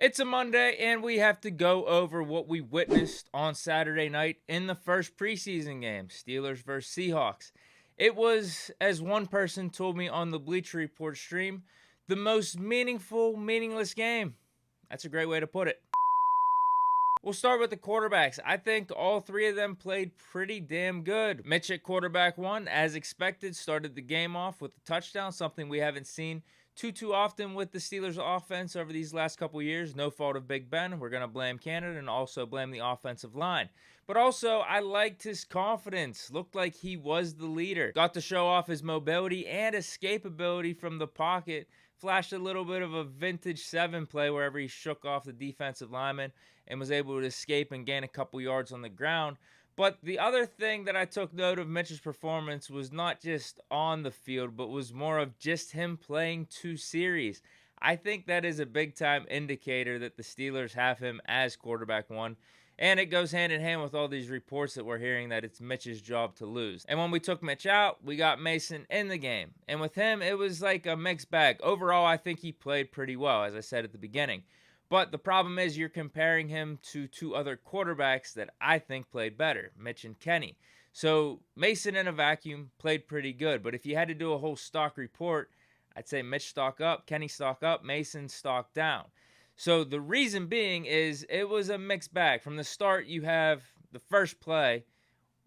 It's a Monday, and we have to go over what we witnessed on Saturday night in the first preseason game, Steelers versus Seahawks. It was, as one person told me on the Bleacher Report stream, the most meaningful, meaningless game. That's a great way to put it. We'll start with the quarterbacks. I think all three of them played pretty damn good. Mitch at quarterback one, as expected, started the game off with a touchdown, something we haven't seen too often with the Steelers offense over these last couple years. No fault of Big Ben. We're going to blame Canada and also blame the offensive line. But also, I liked his confidence. Looked like he was the leader. Got to show off his mobility and escapability from the pocket. Flashed a little bit of a vintage 7 play wherever he shook off the defensive lineman and was able to escape and gain a couple yards on the ground. But the other thing that I took note of Mitch's performance was not just on the field, but was more of just him playing 2 series. I think that is a big-time indicator that the Steelers have him as quarterback one. And it goes hand in hand with all these reports that we're hearing that it's Mitch's job to lose. And when we took Mitch out, we got Mason in the game. And with him, it was like a mixed bag. Overall, I think he played pretty well, as I said at the beginning. But the problem is you're comparing him to 2 other quarterbacks that I think played better, Mitch and Kenny. So Mason in a vacuum played pretty good. But if you had to do a whole stock report, I'd say Mitch stock up, Kenny stock up, Mason stock down. So the reason being is it was a mixed bag. From the start, you have the first play.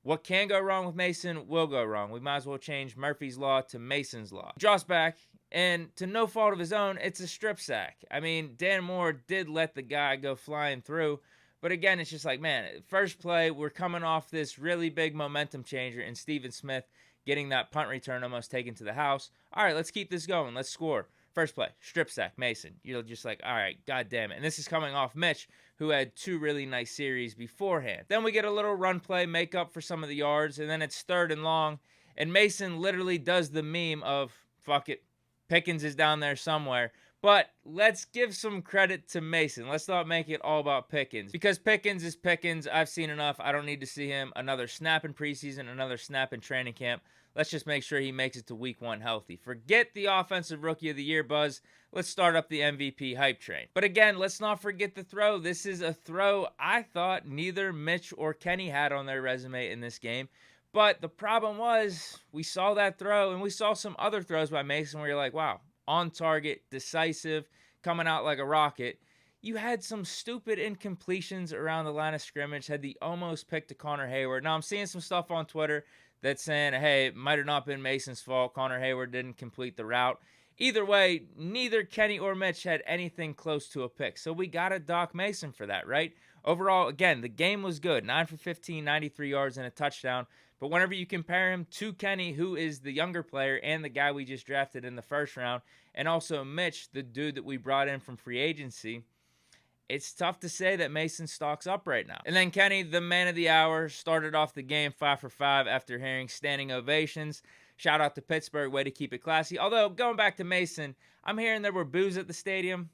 What can go wrong with Mason will go wrong. We might as well change Murphy's Law to Mason's Law. Drops back, and to no fault of his own, it's a strip sack. I mean, Dan Moore did let the guy go flying through. But again, it's just like, man, first play, we're coming off this really big momentum changer in Steven Smith getting that punt return almost taken to the house. All right, let's keep this going. Let's score. First play, strip sack, Mason. You're just like, all right, God damn it. And this is coming off Mitch, who had 2 really nice series beforehand. Then we get a little run play, make up for some of the yards, and then it's 3rd and long. And Mason literally does the meme of, fuck it, Pickens is down there somewhere. But let's give some credit to Mason. Let's not make it all about Pickens. Because Pickens is Pickens. I've seen enough. I don't need to see him another snap in preseason, another snap in training camp. Let's just make sure he makes it to week 1 healthy. Forget the Offensive Rookie of the Year buzz. Let's start up the MVP hype train. But again, let's not forget the throw. This is a throw I thought neither Mitch or Kenny had on their resume in this game. But the problem was we saw that throw and we saw some other throws by Mason where you're like, wow, on target, decisive, coming out like a rocket. You had some stupid incompletions around the line of scrimmage, had the almost pick to Connor Hayward. Now, I'm seeing some stuff on Twitter that's saying, hey, it might have not been Mason's fault. Connor Hayward didn't complete the route. Either way, neither Kenny or Mitch had anything close to a pick. So we got to dock Mason for that, right? Overall, again, the game was good. 9 for 15, 93 yards and a touchdown. But whenever you compare him to Kenny, who is the younger player and the guy we just drafted in the first round, and also Mitch, the dude that we brought in from free agency, it's tough to say that Mason stocks up right now. And then Kenny, the man of the hour, started off the game 5 for 5 after hearing standing ovations. Shout out to Pittsburgh, way to keep it classy. Although, going back to Mason, I'm hearing there were boos at the stadium.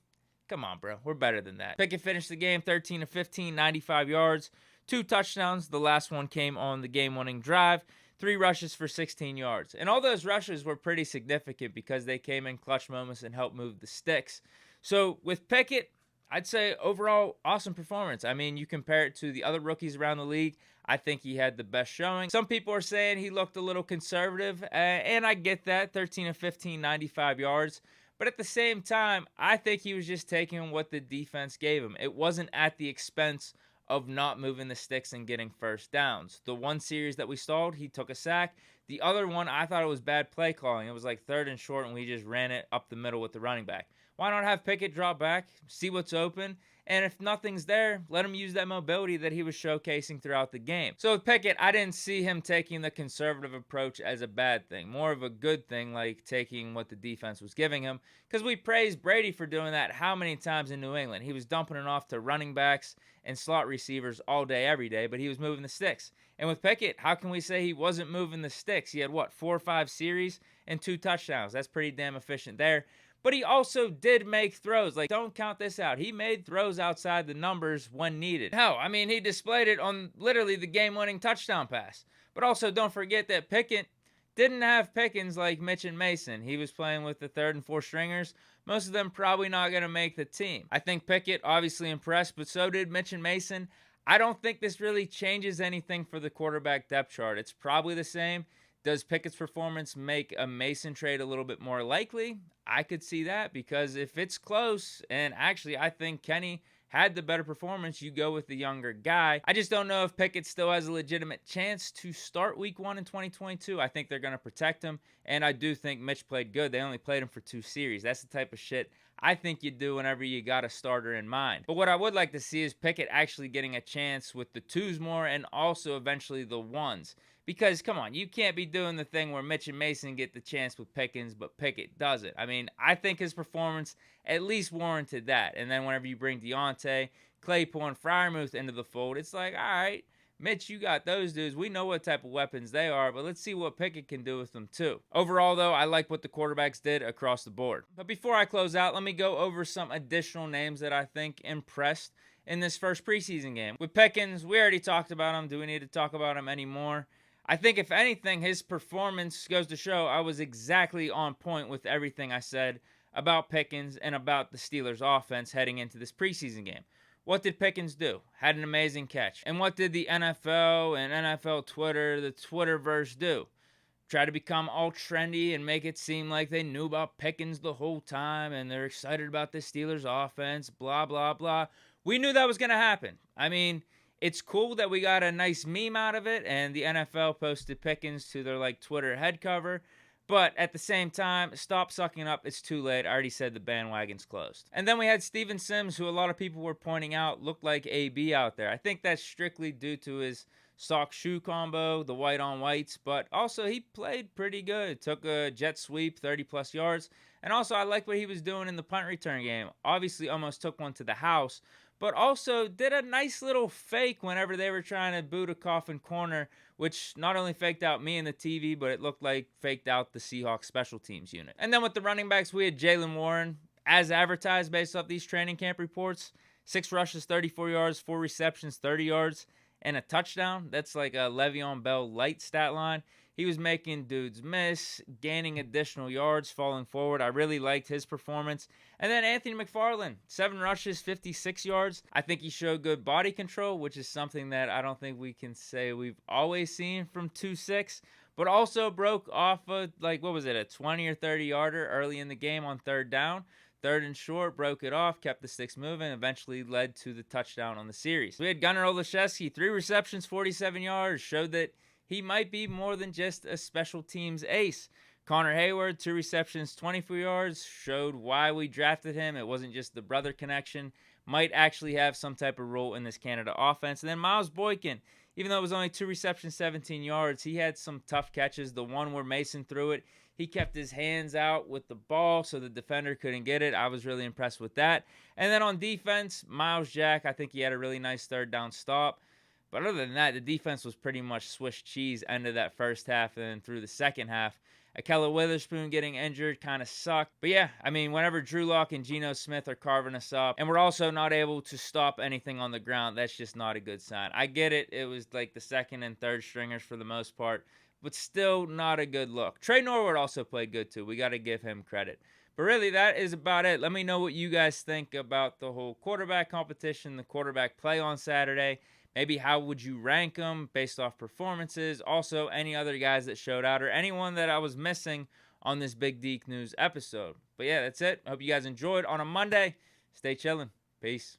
Come on, bro. We're better than that. Pickett finished the game 13 of 15, 95 yards, 2 touchdowns. The last one came on the game-winning drive. 3 rushes for 16 yards. And all those rushes were pretty significant because they came in clutch moments and helped move the sticks. So with Pickett, I'd say overall, awesome performance. I mean, you compare it to the other rookies around the league, I think he had the best showing. Some people are saying he looked a little conservative, and I get that, 13 of 15, 95 yards. But at the same time, I think he was just taking what the defense gave him. It wasn't at the expense of not moving the sticks and getting first downs. The one series that we stalled, he took a sack. The other one, I thought it was bad play calling. It was like 3rd and short, and we just ran it up the middle with the running back. Why not have Pickett drop back, see what's open, and if nothing's there, let him use that mobility that he was showcasing throughout the game. So with Pickett, I didn't see him taking the conservative approach as a bad thing, more of a good thing, like taking what the defense was giving him, because we praised Brady for doing that how many times in New England. He was dumping it off to running backs and slot receivers all day, every day, but he was moving the sticks. And with Pickett, how can we say he wasn't moving the sticks? He had, 4 or 5 series and 2 touchdowns. That's pretty damn efficient there. But he also did make throws. Like, don't count this out. He made throws outside the numbers when needed. Hell, I mean, he displayed it on literally the game-winning touchdown pass. But also, don't forget that Pickett didn't have Pickens like Mitch and Mason. He was playing with the third and fourth stringers. Most of them probably not going to make the team. I think Pickett obviously impressed, but so did Mitch and Mason. I don't think this really changes anything for the quarterback depth chart. It's probably the same. Does Pickett's performance make a Mason trade a little bit more likely? I could see that, because if it's close, and actually I think Kenny had the better performance, you go with the younger guy. I just don't know if Pickett still has a legitimate chance to start week 1 in 2022. I think they're going to protect him, and I do think Mitch played good. They only played him for 2 series. That's the type of shit I think you do whenever you got a starter in mind. But what I would like to see is Pickett actually getting a chance with the 2s more, and also eventually the 1s. Because, come on, you can't be doing the thing where Mitch and Mason get the chance with Pickens, but Pickett doesn't. I mean, I think his performance at least warranted that. And then whenever you bring Deontay, Claypool, and Freiermuth into the fold, it's like, all right, Mitch, you got those dudes. We know what type of weapons they are, but let's see what Pickett can do with them too. Overall, though, I like what the quarterbacks did across the board. But before I close out, let me go over some additional names that I think impressed in this first preseason game. With Pickens, we already talked about him. Do we need to talk about him anymore? I think, if anything, his performance goes to show I was exactly on point with everything I said about Pickens and about the Steelers' offense heading into this preseason game. What did Pickens do? Had an amazing catch. And what did the NFL and NFL Twitter, the Twitterverse, do? Try to become all trendy and make it seem like they knew about Pickens the whole time and they're excited about the Steelers' offense, blah, blah, blah. We knew that was going to happen. I mean, it's cool that we got a nice meme out of it, and the NFL posted Pickens to their Twitter head cover. But at the same time, stop sucking up. It's too late. I already said the bandwagon's closed. And then we had Steven Sims, who a lot of people were pointing out looked like AB out there. I think that's strictly due to his sock shoe combo, the white on whites, but also he played pretty good. Took a jet sweep, 30 plus yards. And also I like what he was doing in the punt return game. Obviously almost took one to the house, but also did a nice little fake whenever they were trying to boot a coffin corner, which not only faked out me and the TV, but it looked like faked out the Seahawks special teams unit. And then with the running backs, we had Jaylen Warren, as advertised based off these training camp reports. 6 rushes, 34 yards, 4 receptions, 30 yards, and a touchdown. That's like a Le'Veon Bell light stat line. He was making dudes miss, gaining additional yards, falling forward. I really liked his performance. And then Anthony McFarland, 7 rushes, 56 yards. I think he showed good body control, which is something that I don't think we can say we've always seen from 2-6. But also broke off a, a 20 or 30 yarder early in the game on 3rd down. 3rd and short, broke it off, kept the sticks moving, eventually led to the touchdown on the series. We had Gunnar Olszewski, 3 receptions, 47 yards, showed that he might be more than just a special teams ace. Connor Hayward, 2 receptions, 24 yards, showed why we drafted him. It wasn't just the brother connection. Might actually have some type of role in this Canada offense. And then Miles Boykin, even though it was only 2 receptions, 17 yards, he had some tough catches. The one where Mason threw it, he kept his hands out with the ball so the defender couldn't get it. I was really impressed with that. And then on defense, Miles Jack, I think he had a really nice 3rd down stop. But other than that, the defense was pretty much Swiss cheese end of that first half and then through the second half. Akella Witherspoon getting injured kind of sucked. But yeah, I mean, whenever Drew Lock and Geno Smith are carving us up, and we're also not able to stop anything on the ground, that's just not a good sign. I get it. It was like the 2nd and 3rd stringers for the most part, but still not a good look. Trey Norwood also played good too. We got to give him credit. But really, that is about it. Let me know what you guys think about the whole quarterback competition, the quarterback play on Saturday. Maybe how would you rank them based off performances? Also, any other guys that showed out or anyone that I was missing on this Big Deke News episode. But yeah, that's it. I hope you guys enjoyed on a Monday. Stay chilling. Peace.